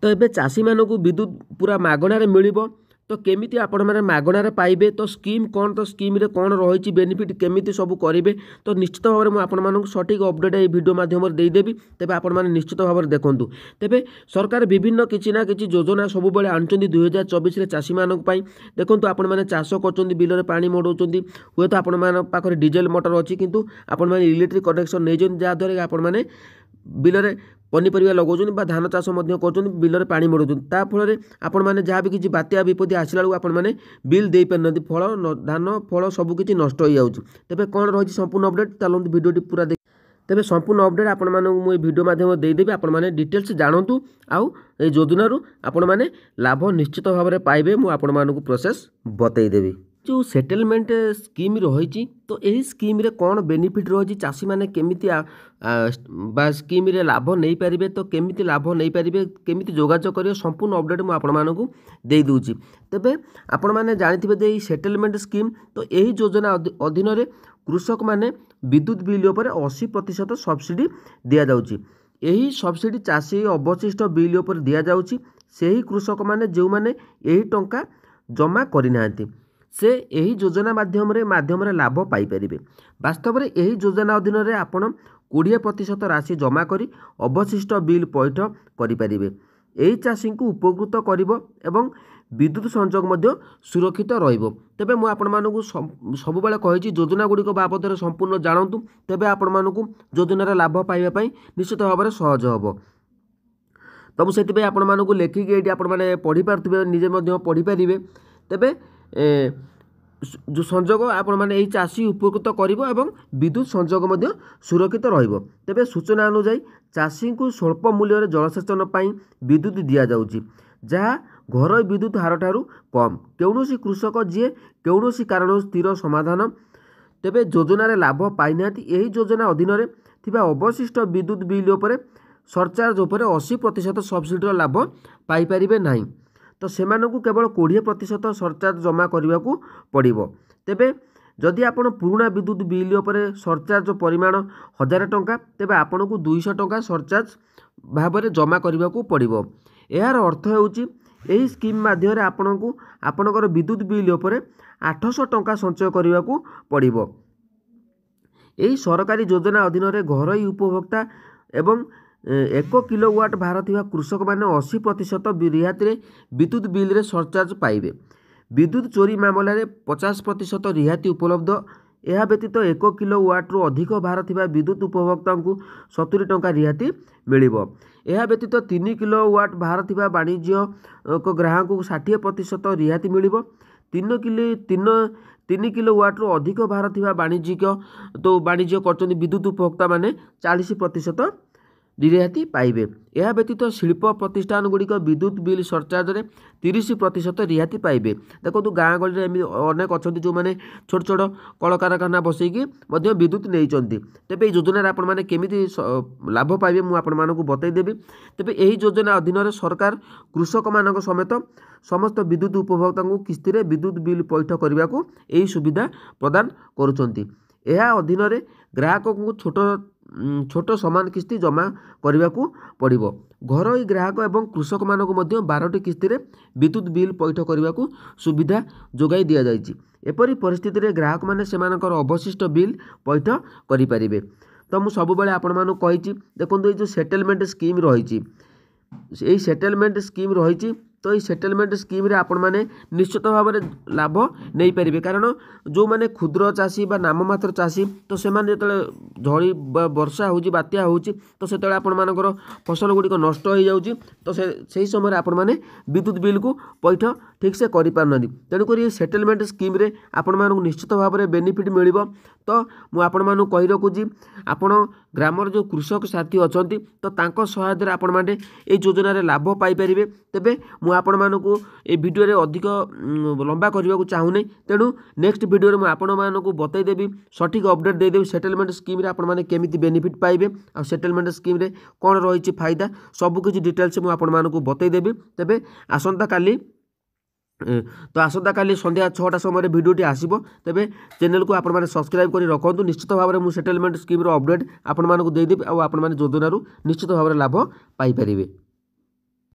तो ये चाषी मानक विद्युत पूरा मागणार मिल तो केमिति आपण मैंने मागणार पाइबे तो स्कीम कौन तो स्कीम रे कौन रही बेनिफिट केमिति सब करेंगे तो निश्चित भाव में आपण सठिक अपडेट ये वीडियो माध्यम देदेवि तेज आपण मैंने निश्चित भाव में देखूँ तेज सरकार विभिन्न किसी ना कि योजना सब बड़े आणुंट 2024 चाषी मानक देखो आपण मैंने चाष कर बिल पा मड़ाऊँ हे तो आपण पाखे डीजेल मोटर अच्छी किंतु आपण मैंने इलेक्ट्रिक कनेक्शन नहीं जहाँद्वारा आपण मैंने बिल पनीपरिया लगाउछन बा धान चाष कर बिल पा मड़ाऊँ ताफल आपण मैंने जहाँ भी किसी बात्या विपत्ति आसला बेलू आपण मैंने बिल दे पार फल धान फल सबकि नष्ट हो जाऊँगी तेज कौन रही संपूर्ण अपडेट चलते वीडियो पूरा देख तेज संपूर्ण अपडेट आपण मानक वीडियो माध्यम देदेवि आपण मैंने डिटेल्स जानतु आउ योजन आपण मैंने लाभ निश्चित भाव में पाइबे मुझे आपण मानक प्रोसेस बतईदेवी जो सेटलमेंट स्कीम रही तो यही स्कीम रे कौन बेनिफिट रही चाषी मैंने केमिति स्कीम रे लाभ नहीं पारे तो केमिति लाभ नहीं पारे केमिति जोगाजोग करेंगे संपूर्ण अपडेट मुझे आपण मानक दे दूची तेबे आपण मैंने जानिथिबे सेटलमेंट स्कीम तो यही योजना अधीन रे कृषक माने विद्युत बिल उपर 80% सब्सिडी दिया जाउची यही सब्सिडी चाषी अवशिष्ट बिल उपर दिया जाउची सेही कृषक माने जो माने यही टंका जमा करिनांती से यही योजना माध्यम लाभ पाइपर वास्तव में यही योजना अधीन में आपण 20% राशि जमा करी अवशिष्ट बिल पैठ करें यही चाषी को उपकृत कर एवं विद्युत संजोग सुरक्षित तेबे मुझे आपण मानक सब कही योजना गुड़िक बाबद संपूर्ण जानतु तेबे आपण मानक योजनार लाभ पाइबापी निश्चित भाव में सहज हम तो मुझे आपण मानक लेखिक ये आपण मैंने पढ़ी पारे निजे पढ़ी पारे तेबे जो संजोग आपण माने यही चाषी उपकृत करिवो एवं विद्युत संजोग मध्य सुरक्षित रहिबो तेबे सूचना अनुसार चाषी को स्वल्प मूल्य जलसेचन पाई विद्युत दिया जाउची जहाँ घर विद्युत हार ठारू कम कौनसी कृषक जी कौनसी कारण स्थिर समाधान तेबे योजन लाभ पाई यही योजना अधीन में थिबा अवशिष्ट विद्युत बिल उपर सरचार्ज उपर 80% सब्सिडी लाभ पाई परिबे नाही तो सेमानकु केवल 20% सरचार्ज जमा करने को पड़ो तेबे जदि आपण पुराना विद्युत बिल उपर सरचार्ज परिमाण 1000 टंका तेबे आपण को 200 टंका सरचार्ज भाव में जमा करने को पड़ो यार अर्थ होउची एही स्कीम माध्यम आपण को आपणकर विद्युत बिल उपर 800 टंका संचय करने को पड़ो यही सरकारी योजना अधीन में घरोई उपभोक्ता एवं 1 किलोवाट भार थिबा कृषक माने 80% रिहाती विद्युत बिल रे सरचार्ज पाइबे विद्युत चोरी मामला रे 50% रिहाती उपलब्ध यह व्यतीत 1 किलोवाट रु अधिक भार थिबा विद्युत उपभोक्ता को 70 टंका रिहाती मिलिबो यह व्यतीत 3 किलोवाट भार थिबा वाणिज्य को ग्राहक को 60% रिहाती मिलिबो 3 किलोवाट रु अधिक भार थिबा वाणिज्यिक तो वाणिज्य करचोंदी विद्युत उपभोक्ता माने 40% रिहाती पाइबे यह व्यतीत शिल्प प्रतिष्ठान गुड़िक विद्युत बिल सरचार्ज रे 30% रिहाती पाइबे देखो गाँ गली एमि अनेक अच्छा जो मैंने छोट छोट कल कारखाना बसैकी विद्युत नहीं तेबे योजना आपण मैंने केमिति लाभ पाइबे मुझे आपण मानक बतईदेवी तेबे यही योजना अधीन में सरकार कृषक मान समेत समस्त विद्युत उपभोक्ता को किस्ती रे विद्युत बिल पैठ करने को यही सुविधा प्रदान करुछंती यह अधीन में ग्राहक को छोट समान किस्ती जमा करने को पड़ो घरोई ग्राहक एवं कृषक मानक 12टी किस्ती रे विद्युत बिल पैठ करने को सुविधा जोगाई दि जाइए एपरी परिस्थिति रे ग्राहक माने सेमानकर अवशिष्ट बिल पैठ करें तो मुझे सब आपण मानक कही देखो ये जो सेटलमेंट स्कीम रही यही सेटलमेंट स्कीम रही तो ये सेटलमेंट स्कीम रे आपण माने निश्चित भाव में लाभ नहीं पारे कारण जो माने क्षुद्र चाषी बा नाममात्र चाषी तो से जो झड़ी वर्षा होची बात्या होची तो से आपण मानकर फसल गुड़िक नष्ट हो जाउची तो से समय आपण माने विद्युत बिल को पैठ ठीक से करि पारनदी तेणुक ये सेटलमेंट स्कीम रे आपण मानक निश्चित भाव में बेनिफिट मिलिबो तो मु आपण मानक कहि रखुची आपण ग्रामर जो कृषक साथी अछंती तो तांको सहायता आपण माने ए योजना रे लाभ पाई परिबे तेबे मु आपण मानक ए वीडियो रे अधिक लंबा करबा को चाहूनी तेणु नेक्स्ट वीडियो रे मु आपण मानक बतई देबी सठिक अपडेट दे देबी सेटलमेंट स्कीम रे आपण माने केमिति बेनिफिट पाइबे आ सेटलमेंट स्कीम रे कोन रहिछि फायदा सब किछि डिटेल्स मु आपण मानक बतई देबी तेबे आसंता काली तो आसंता काली संध्या 6टा समय भिडियोटी आसो तेबे चैनल को आपण माने सब्सक्राइब करी रखंतु निश्चित भाव में मु सेटलमेंट स्कीम रो अपडेट आपण मानक दे देबी आ आपण माने योजना निश्चित भाव में लाभ पाई परिबे।